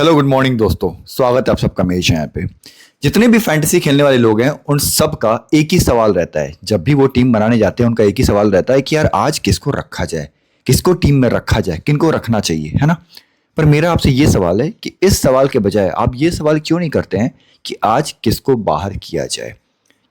Hello good morning दोस्तों। स्वागत है आप सबका मेरे चैनल पे। जितने भी फैंटेसी खेलने वाले लोग हैं उन सब का एक ही सवाल रहता है। जब भी वो टीम बनाने जाते हैं उनका एक ही सवाल रहता है कि यार आज किसको रखा जाए, किसको टीम में रखा जाए, किनको रखना चाहिए, है ना। पर मेरा आपसे ये सवाल है कि इस सवाल के बजाय आप ये सवाल क्यों नहीं करते हैं कि आज किसको बाहर किया जाए।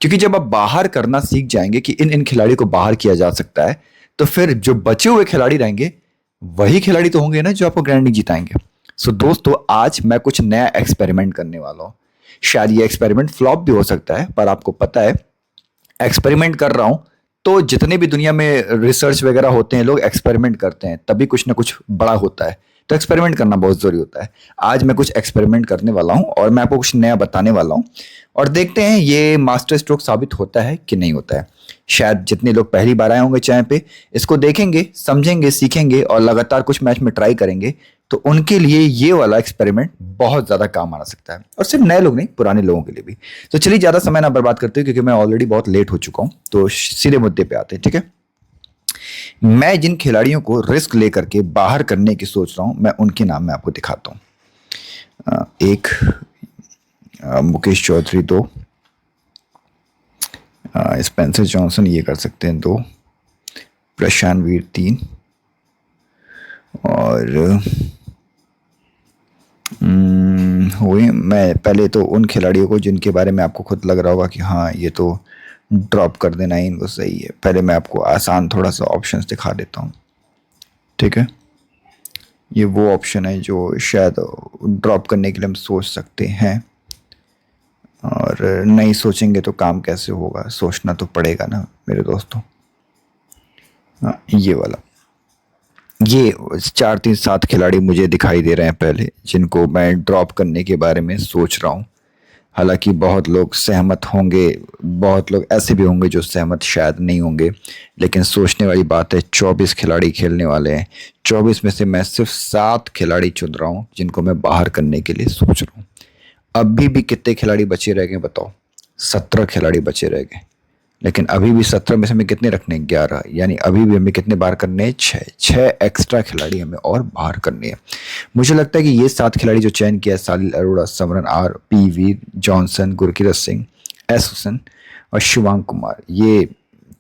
क्योंकि जब आप बाहर करना सीख जाएंगे कि इन इन खिलाड़ियों को बाहर किया जा सकता है, तो फिर जो बचे हुए खिलाड़ी रहेंगे वही खिलाड़ी तो होंगे ना जो आपको ग्रैंड लीग जिताएंगे। सो दोस्तों, आज मैं कुछ नया एक्सपेरिमेंट करने वाला हूँ। शायद ये एक्सपेरिमेंट फ्लॉप भी हो सकता है, पर आपको पता है एक्सपेरिमेंट कर रहा हूं तो जितने भी दुनिया में रिसर्च वगैरह होते हैं, लोग एक्सपेरिमेंट करते हैं तभी कुछ ना कुछ बड़ा होता है। तो एक्सपेरिमेंट करना बहुत जरूरी होता है। आज मैं कुछ एक्सपेरिमेंट करने वाला हूं और मैं आपको कुछ नया बताने वाला हूं और देखते हैं ये मास्टर स्ट्रोक साबित होता है कि नहीं होता है। शायद जितने लोग पहली बार आए होंगे चैनल पे, इसको देखेंगे, समझेंगे, सीखेंगे और लगातार कुछ मैच में ट्राई करेंगे तो उनके लिए ये वाला एक्सपेरिमेंट बहुत ज्यादा काम आ सकता है। और सिर्फ नए लोग नहीं, पुराने लोगों के लिए भी। तो चलिए ज्यादा समय ना बर्बाद करते हुए, क्योंकि मैं ऑलरेडी बहुत लेट हो चुका हूं, तो सीधे मुद्दे पे आते हैं। ठीक है, मैं जिन खिलाड़ियों को रिस्क लेकर के बाहर करने की सोच रहा हूं, मैं उनके नाम मैं आपको दिखाता हूं। एक मुकेश चौधरी, दो स्पेंसर जॉनसन, ये कर सकते हैं दो, प्रशांत वीर तीन, और हुए। मैं पहले तो उन खिलाड़ियों को जिनके बारे में आपको खुद लग रहा होगा कि हाँ ये तो ड्रॉप कर देना ही इनको सही है, पहले मैं आपको आसान थोड़ा सा ऑप्शंस दिखा देता हूँ। ठीक है, ये वो ऑप्शन है जो शायद ड्रॉप करने के लिए हम सोच सकते हैं, और नहीं सोचेंगे तो काम कैसे होगा, सोचना तो पड़ेगा ना मेरे दोस्तों। ये वाला, ये 4-3-7 खिलाड़ी मुझे दिखाई दे रहे हैं पहले, जिनको मैं ड्रॉप करने के बारे में सोच रहा हूँ। हालांकि बहुत लोग सहमत होंगे, बहुत लोग ऐसे भी होंगे जो सहमत शायद नहीं होंगे, लेकिन सोचने वाली बात है। 24 खिलाड़ी खेलने वाले हैं, 24 में से मैं सिर्फ 7 खिलाड़ी चुन रहा हूँ जिनको मैं बाहर करने के लिए सोच रहा हूँ। अभी भी कितने खिलाड़ी बचे रह गए बताओ? 17 खिलाड़ी बचे रह गए, लेकिन अभी भी 17 में से हमें कितने रखने हैं? 11। यानी अभी भी हमें कितने बाहर करने हैं? 6 एक्स्ट्रा खिलाड़ी हमें और बाहर करने हैं। मुझे लगता है कि ये 7 खिलाड़ी जो चयन किया है, Salil Arora, Smaran R, P Veer, Johnson, Gurkirat Singh, S Hussain और शिवांग कुमार, ये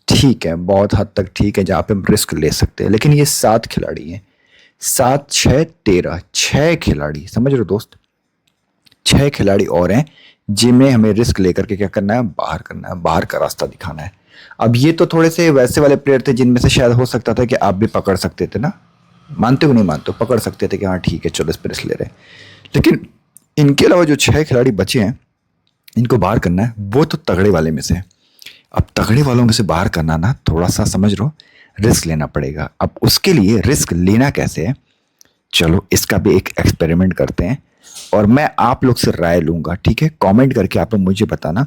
ठीक है, बहुत हद तक ठीक है, जहाँ पे हम रिस्क ले सकते हैं। लेकिन ये 7 खिलाड़ी हैं, 7, 6, 13, 6 खिलाड़ी, समझ रहे हो दोस्त? 6 खिलाड़ी और हैं जिनमें हमें रिस्क लेकर के क्या करना है? बाहर करना है, बाहर का रास्ता दिखाना है। अब ये तो थोड़े से वैसे वाले प्लेयर थे जिनमें से शायद हो सकता था कि आप भी पकड़ सकते थे ना, मानते हो नहीं मानते हो, पकड़ सकते थे कि हाँ ठीक है चलो इस पर रिस्क ले रहे हैं। लेकिन इनके अलावा जो 6 खिलाड़ी बचे हैं, इनको बाहर करना है, वो तो तगड़े वाले में से है। अब तगड़े वालों में से बाहर करना ना, थोड़ा सा समझ लो, रिस्क लेना पड़ेगा। अब उसके लिए रिस्क लेना कैसे है, चलो इसका भी एक एक्सपेरिमेंट करते हैं और मैं आप लोग से राय लूंगा। ठीक है, कमेंट करके आप लोग मुझे बताना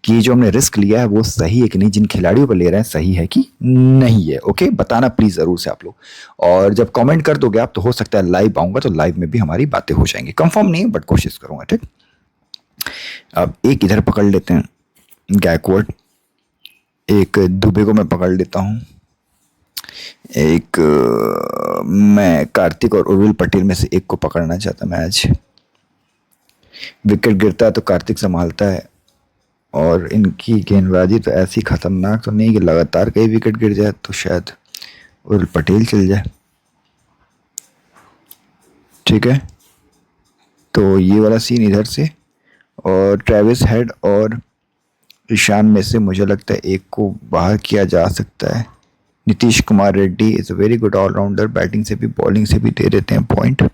कि ये जो हमने रिस्क लिया है वो सही है कि नहीं, जिन खिलाड़ियों को ले रहे हैं सही है कि नहीं है। ओके, बताना प्लीज जरूर से आप लोग। और जब कमेंट कर दोगे आप, तो हो सकता है लाइव आऊंगा, तो लाइव में भी हमारी बातें हो जाएंगी। कंफर्म नहीं है बट कोशिश करूंगा। ठीक, अब एक इधर पकड़ लेते हैं गैकवर्ड, एक दुबे को मैं पकड़ लेता हूँ, एक मैं कार्तिक और उर्विल पटेल में से एक को पकड़ना चाहता मैं आज। विकेट गिरता है तो कार्तिक संभालता है, और इनकी गेंदबाजी तो ऐसी खतरनाक तो नहीं कि लगातार कई विकेट गिर जाए, तो शायद उर्विल पटेल चल जाए। ठीक है, तो ये वाला सीन इधर से, और ट्रेविस हेड और ईशान में से मुझे लगता है एक को बाहर किया जा सकता है। Nitish Kumar Reddy is a very good all rounder, batting से भी बॉलिंग से भी दे देते हैं पॉइंट।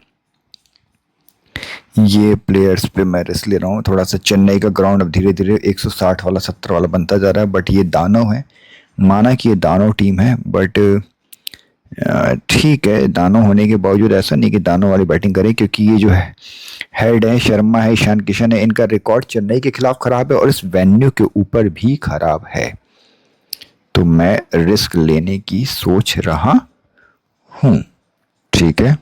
ये प्लेयर्स पे मैं रिस्क ले रहा हूँ थोड़ा सा। चेन्नई का ग्राउंड अब धीरे धीरे 160 वाला 70 वाला बनता जा रहा है, बट ये दानव है, माना कि ये दानव टीम है, बट ठीक है, दानव होने के बावजूद ऐसा नहीं कि दानव वाली बैटिंग करे, क्योंकि ये जो है हेड है, शर्मा है, ईशान किशन है, इनका रिकॉर्ड चेन्नई के खिलाफ खराब है और इस वेन्यू के ऊपर भी खराब है। तो मैं रिस्क लेने की सोच रहा हूं। ठीक है,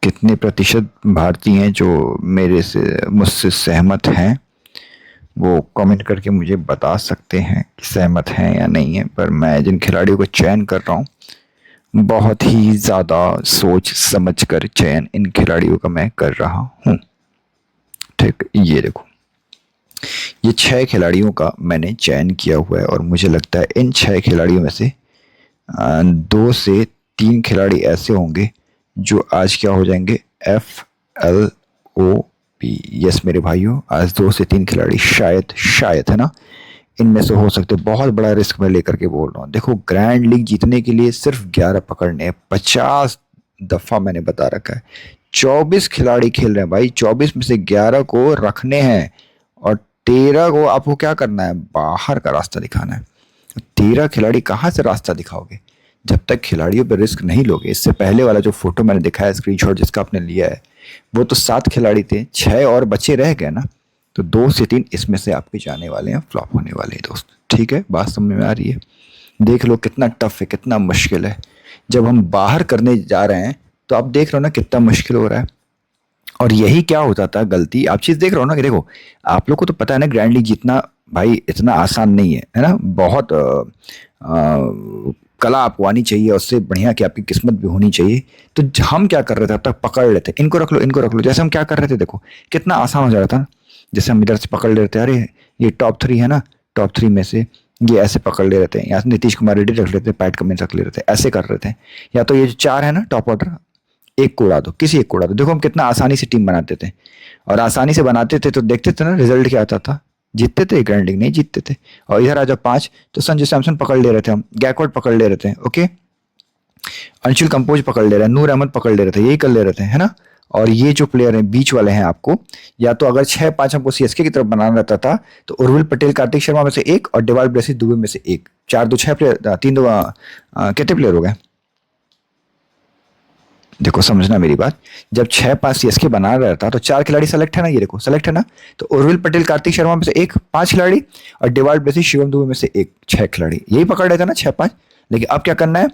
कितने प्रतिशत भारतीय हैं जो मेरे से मुझसे सहमत हैं, वो कमेंट करके मुझे बता सकते हैं कि सहमत हैं या नहीं है। पर मैं जिन खिलाड़ियों को चयन कर रहा हूँ बहुत ही ज़्यादा सोच समझ कर चयन इन खिलाड़ियों का मैं कर रहा हूँ। ठीक, ये देखो, ये 6 खिलाड़ियों का मैंने चयन किया हुआ है और मुझे लगता है इन 6 खिलाड़ियों में से 2 से 3 खिलाड़ी ऐसे होंगे जो आज क्या हो जाएंगे, FLOP। यस मेरे भाइयों, आज 2 से 3 खिलाड़ी शायद शायद है ना, इनमें से हो सकते। बहुत बड़ा रिस्क मैं लेकर के बोल रहा हूँ। देखो, ग्रैंड लीग जीतने के लिए सिर्फ 11 पकड़ने हैं। 50 दफा मैंने बता रखा है। 24 खिलाड़ी खेल रहे हैं भाई, 24 में से 11 को रखने हैं और 13 को आपको क्या करना है, बाहर का रास्ता दिखाना है। 13 खिलाड़ी कहाँ से रास्ता दिखाओगे जब तक खिलाड़ियों पर रिस्क नहीं लोगे। इससे पहले वाला जो फोटो मैंने दिखाया, स्क्रीनशॉट जिसका आपने लिया है, वो तो 7 खिलाड़ी थे, 6 और बचे रह गए ना। तो 2 से 3 इसमें से आपके जाने वाले हैं, फ्लॉप होने वाले हैं दोस्त। ठीक है, बात समझ में आ रही है। देख लो कितना टफ है, कितना मुश्किल है। जब हम बाहर करने जा रहे हैं तो आप देख रहे हो ना कितना मुश्किल हो रहा है। और यही क्या हो जाता है गलती, आप चीज देख रहे हो ना कि देखो, आप लोग को तो पता है ना ग्रैंड लीग जीतना भाई इतना आसान नहीं है ना। बहुत कला आपको आनी चाहिए, उससे बढ़िया कि आपकी किस्मत भी होनी चाहिए। तो हम क्या कर रहे थे, अब तक पकड़ लेते, इनको रख लो इनको रख लो। जैसे हम क्या कर रहे थे, देखो कितना आसान हो जा रहा था। जैसे हम इधर से पकड़ ले रहे थे, अरे ये टॉप 3 है ना, टॉप 3 में से ये ऐसे पकड़ ले रहे थे। यहाँ से नीतीश कुमार रेड्डी रख लेते, पैट कमिंस रख ले रहे थे, ऐसे कर रहे थे। या तो ये जो 4 है ना टॉप ऑर्डर, एक को उड़ा दो, किसी एक को उड़ा दो। देखो हम कितना आसानी से टीम बनाते थे, और आसानी से बनाते थे तो देखते थे ना रिजल्ट क्या आता था, जीतते थे। ग्रैंड लीग नहीं जीतते थे। और इधर आ जाओ 5, तो संजू सैमसन पकड़ ले रहे थे हम, गैकवर्ड पकड़ ले रहे थे, ओके, अंशुल कंपोज पकड़ ले रहे हैं, नूर अहमद पकड़ ले रहे थे, यही कर ले रहे थे, है ना। और ये जो प्लेयर हैं बीच वाले हैं, आपको या तो अगर 6-5 हमको सीएसके की तरफ बनाना रहता था तो उर्विल पटेल कार्तिक शर्मा में से एक और डेवाल ब्रेसिस दुबे में से एक। 4-2-6 प्लेयर, 3-2 कितने प्लेयर हो गए। देखो समझना मेरी बात, जब 6-5 सीएसके बना रहा था तो 4 खिलाड़ी सेलेक्ट है ना, ये देखो सेलेक्ट है ना। तो उर्विल पटेल कार्तिक शर्मा में से एक, 5 खिलाड़ी, और डिवाल्ड ब्रेसिस शिवम दुबे में से एक, 6 खिलाड़ी। यही पकड़ रहे थे ना 6-5। लेकिन अब क्या करना है,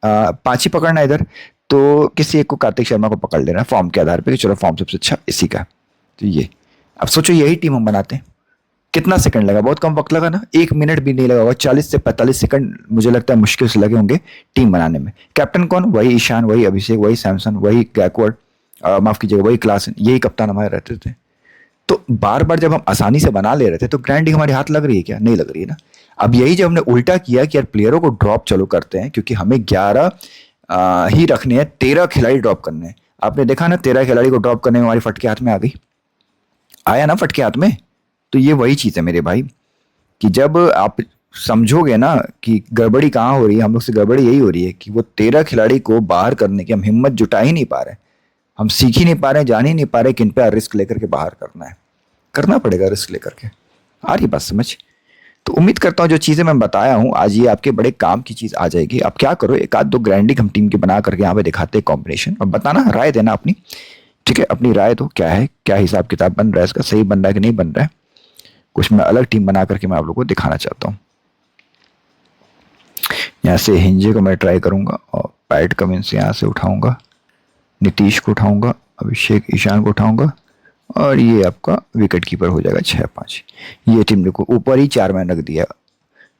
5 ही पकड़ना है इधर। तो किसी एक को, कार्तिक शर्मा को पकड़ लेना है फॉर्म के आधार पर कि चलो फॉर्म सबसे अच्छा इसी का है। तो ये, अब सोचो यही टीम हम बनाते हैं, कितना सेकंड लगा, बहुत कम वक्त लगा ना, 1 मिनट भी नहीं लगा होगा। 40 से 45 सेकंड मुझे लगता है मुश्किल से लगे होंगे टीम बनाने में। कैप्टन कौन, वही ईशान, वही अभिषेक, वही सैमसन, वही गैकवर्ड, माफ कीजिएगा वही क्लासन, यही कप्तान हमारे रहते थे। तो बार बार जब हम आसानी से बना ले रहे थे तो ग्रैंड लीग हमारे हाथ लग रही है क्या, नहीं लग रही है ना। अब यही जब हमने उल्टा किया कि यार प्लेयरों को ड्रॉप चलो करते हैं, क्योंकि हमें 11 ही रखने हैं, 13 खिलाड़ी ड्रॉप करने हैं। आपने देखा ना 13 खिलाड़ी को ड्रॉप करने में हमारी फटके हाथ में आ गई, आया ना फटके हाथ में। तो ये वही चीज़ है मेरे भाई, कि जब आप समझोगे ना कि गड़बड़ी कहाँ हो रही है, हम लोग से गड़बड़ी यही हो रही है कि वो 13 खिलाड़ी को बाहर करने की हम हिम्मत जुटा ही नहीं पा रहे, हम सीख ही नहीं पा रहे, जान ही नहीं पा रहे किन पे रिस्क लेकर के बाहर करना है। करना पड़ेगा रिस्क लेकर के, आ रही बात समझ। तो उम्मीद करता हूँ जो चीज़ें मैं बताया हूँ आज ये आपके बड़े काम की चीज़ आ जाएगी। आप क्या करो, एक आध दो ग्रैंडिंग हम टीम के बना करके यहाँ पे दिखाते हैं कॉम्बिनेशन, और बताना, राय देना अपनी। ठीक है, अपनी राय दो, क्या है, क्या हिसाब किताब बन रहा है इसका, सही बन रहा है कि नहीं बन रहा है। कुछ मैं अलग टीम बना करके मैं आप लोगों को दिखाना चाहता हूँ। यहाँ से हिंजे को मैं ट्राई करूंगा और पैट कमिंस यहाँ से उठाऊंगा, नीतीश को उठाऊंगा, अभिषेक ईशान को उठाऊंगा, और ये आपका विकेट कीपर हो जाएगा 6-5। ये टीम देखो ऊपर ही 4 मैंने रख दिया,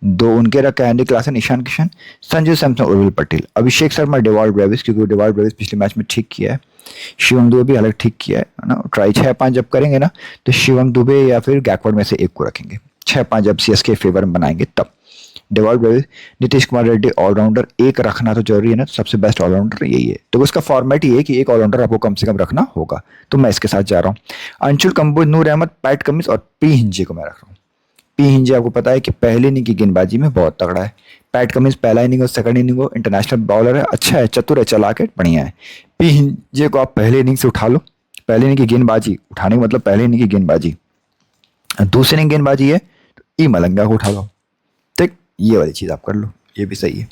2 उनके रखा है, Andy Klaasen, Ishan Kishan, Sanju Samson, Urvil Patel, Abhishek Sharma, Dewald Brevis, क्योंकि डेवाल्ड ब्रेविस पिछले मैच में ठीक किया है, शिवम दुबे भी अलग ठीक किया है ना। ट्राई 6-5 जब करेंगे ना तो शिवम दुबे या फिर गैकवर्ड में से एक को रखेंगे। 6-5 जब सीएसके फेवर में बनाएंगे तब। Dewald Brevis, Nitish Kumar Reddy all rounder एक रखना तो जरूरी है ना, तो सबसे बेस्ट ऑलराउंडर यही है। तो उसका फॉर्मेट ये है कि एक ऑलराउंडर आपको कम से कम रखना होगा, तो मैं इसके साथ जा रहा हूँ। अंशुल कंबोज, नूर अहमद, पैट कमिंस और पी हिंजे को मैं रख रहा हूँ। पी हिंजे आपको पता है कि पहले इनिंग की गेंदबाजी में बहुत तगड़ा है। पैट कमिंस पहला इनिंग और सेकंड इनिंग हो, इंटरनेशनल बॉलर है, अच्छा है, चतुर है, चलाक है, बढ़िया है। पी हिंजे को आप पहले इनिंग से उठा लो, पहले इनिंग की गेंदबाजी उठाने का मतलब पहले इनिंग की गेंदबाजी, दूसरी इनिंग गेंदबाजी है तो ई मलंगा को उठा लो। ठीक, ये वाली चीज़ आप कर लो, ये भी सही है।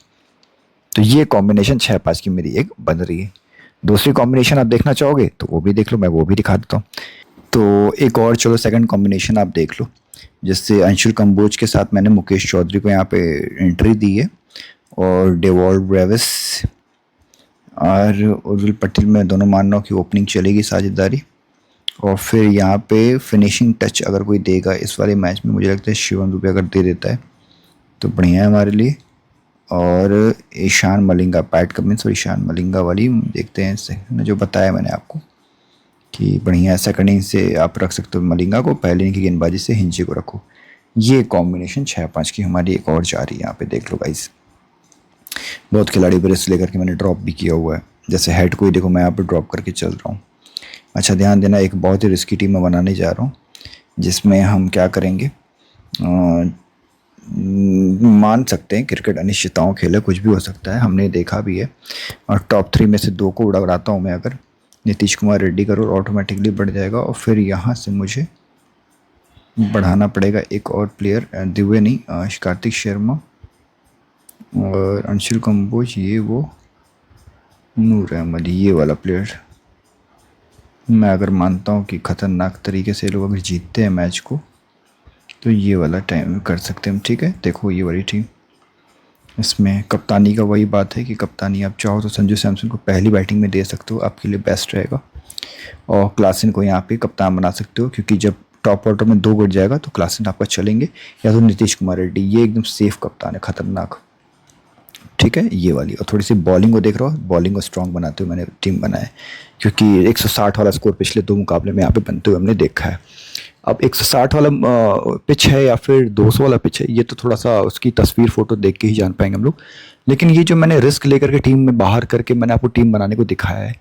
तो ये कॉम्बिनेशन 6-5 की मेरी एक बन रही है। दूसरी कॉम्बिनेशन आप देखना चाहोगे तो वो भी देख लो, मैं वो भी दिखा देता हूँ। तो एक और चलो सेकंड कॉम्बिनेशन आप देख लो, जिससे अंशुल कंबोज के साथ मैंने मुकेश चौधरी को यहाँ पे एंट्री दी है, और डेवॉल्ड ब्रेविस और उर्विल पटेल में दोनों मान लो कि ओपनिंग चलेगी साझेदारी। और फिर यहाँ पे फिनिशिंग टच अगर कोई देगा इस वाले मैच में, मुझे लगता है शिवम दुबे अगर दे देता है तो बढ़िया है हमारे लिए। और ईशान मलिंगा, पैट कमिंस और ईशान मलिंगा वाली देखते हैं इससे, जो बताया मैंने आपको कि बढ़िया सेकंड इनिंग से आप रख सकते हो मलिंगा को, पहले इनिंग की गेंदबाजी से हिंजी को रखो। ये कॉम्बिनेशन 6-5 की हमारी एक और जा रही है, यहाँ पे देख लो गाइस। बहुत खिलाड़ी पर रिस्क लेकर के मैंने ड्रॉप भी किया हुआ है, जैसे हेड को ही देखो मैं यहाँ पे ड्रॉप करके चल रहा हूँ। अच्छा ध्यान देना, एक बहुत ही रिस्की टीम मैं बनाने जा रहा हूँ जिसमें हम क्या करेंगे, मान सकते हैं क्रिकेट अनिश्चितताओं खेल है, कुछ भी हो सकता है, हमने देखा भी है। और टॉप 3 में से 2 को उड़ाता हूँ मैं, अगर नीतीश कुमार रेड्डी करो ऑटोमेटिकली बढ़ जाएगा। और फिर यहाँ से मुझे बढ़ाना पड़ेगा एक और प्लेयर, दिव्य नहीं, कार्तिक शर्मा और अंशुल कंबोज, ये वो नूर अहमद, ये वाला प्लेयर मैं अगर मानता हूँ कि ख़तरनाक तरीके से लोग अगर जीतते हैं मैच को, तो ये वाला टाइम कर सकते हैं हम। ठीक है, देखो ये वाली टीम, इसमें कप्तानी का वही बात है कि कप्तानी आप चाहो तो संजू सैमसन को पहली बैटिंग में दे सकते हो, आपके लिए बेस्ट रहेगा। और क्लासन को यहाँ पे कप्तान बना सकते हो, क्योंकि जब टॉप ऑर्डर में 2 गिर जाएगा तो क्लासन आपका चलेंगे, या तो नीतीश कुमार रेड्डी, ये एकदम सेफ कप्तान है, ख़तरनाक। ठीक है, ये वाली। और थोड़ी सी बॉलिंग को देख रहा हूँ, बॉलिंग को स्ट्रॉन्ग बनाते हुए मैंने टीम बनाया, क्योंकि 160 वाला स्कोर पिछले 2 मुकाबले में यहाँ पे बनते हुए हमने देखा है। अब 160 वाला पिच है या फिर 200 वाला पिच है, ये तो थोड़ा सा उसकी तस्वीर फोटो देख के ही जान पाएंगे हम लोग। लेकिन ये जो मैंने रिस्क लेकर के टीम में बाहर करके मैंने आपको टीम बनाने को दिखाया है,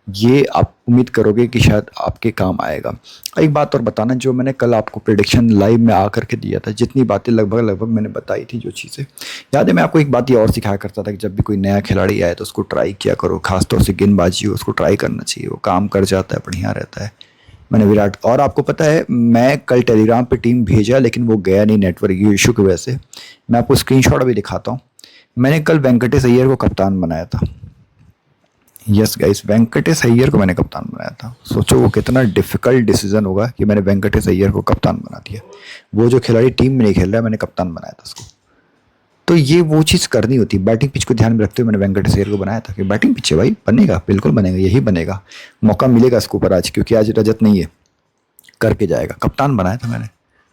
ये आप उम्मीद करोगे कि शायद आपके काम आएगा। एक बात और बताना, जो मैंने कल आपको प्रेडिक्शन लाइव में आ करके दिया था, जितनी बातें लगभग मैंने बताई थी, जो चीज़ें याद है, मैं आपको एक बात ये और सिखाया करता था कि जब भी कोई नया खिलाड़ी आए तो उसको ट्राई किया करो, खासतौर से गेंदबाजी हो उसको ट्राई करना चाहिए, वो काम कर जाता है, बढ़िया रहता है। मैंने विराट, और आपको पता है मैं कल टेलीग्राम पे टीम भेजा लेकिन वो गया नहीं नेटवर्क इशू की वजह से। मैं आपको स्क्रीनशॉट भी दिखाता हूँ, मैंने कल वेंकटेश अय्यर को कप्तान बनाया था। यस गाइस, वेंकटेश अय्यर को मैंने कप्तान बनाया था। सोचो वो कितना डिफिकल्ट डिसीजन होगा कि मैंने वेंकटेश अय्यर को कप्तान बना दिया। वो जो खिलाड़ी टीम में नहीं खेल रहा है, मैंने कप्तान बनाया था उसको। तो ये वो चीज़ करनी होती है, बैटिंग पिच को ध्यान में रखते हुए मैंने वेंकटेश अय्यर को बनाया था कि बैटिंग पिच है भाई, बनेगा, बिल्कुल बनेगा, यही बनेगा, मौका मिलेगा इसके ऊपर आज, क्योंकि आज रजत नहीं है, करके जाएगा। कप्तान बनाया था मैंने,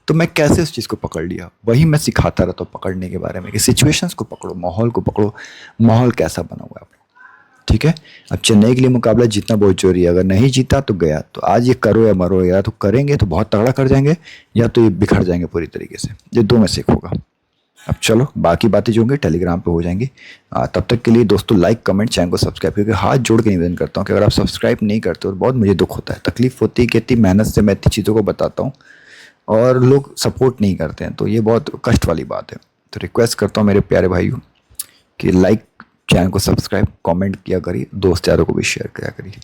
तो मैं कैसे उस चीज़ को पकड़ लिया, वही मैं सिखाता रहता हूँ पकड़ने के बारे में, कि सिचुएशंस को पकड़ो, माहौल को पकड़ो, माहौल कैसा बना हुआ है अपना। ठीक है, अब चेन्नई के लिए मुकाबला जीतना बहुत जरूरी है, अगर नहीं जीता तो गया। तो आज ये करो या मरो, या तो करेंगे तो बहुत तगड़ा कर जाएंगे, या तो ये बिखर जाएंगे पूरी तरीके से, ये 2 में से एक होगा। अब चलो बाकी बातें जो होंगी टेलीग्राम पे हो जाएंगी। तब तक के लिए दोस्तों लाइक कमेंट चैनल को सब्सक्राइब, क्योंकि हाथ जोड़ के निवेदन करता हूँ कि अगर आप सब्सक्राइब नहीं करते हो तो बहुत मुझे दुख होता है, तकलीफ होती है कि इतनी मेहनत से मैं इतनी चीज़ों को बताता हूँ और लोग सपोर्ट नहीं करते हैं, तो ये बहुत कष्ट वाली बात है। तो रिक्वेस्ट करता हूँ मेरे प्यारे भाइयों कि लाइक, चैनल को सब्सक्राइब, कमेंट किया करिए, दोस्त यारों को भी शेयर किया करिए।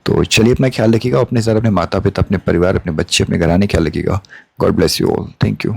तो चलिए अपना ख्याल रखिएगा, अपने साथ, अपने माता पिता, अपने परिवार, अपने बच्चे, अपने घराने ख्याल रखिएगा। God bless you all, thank you.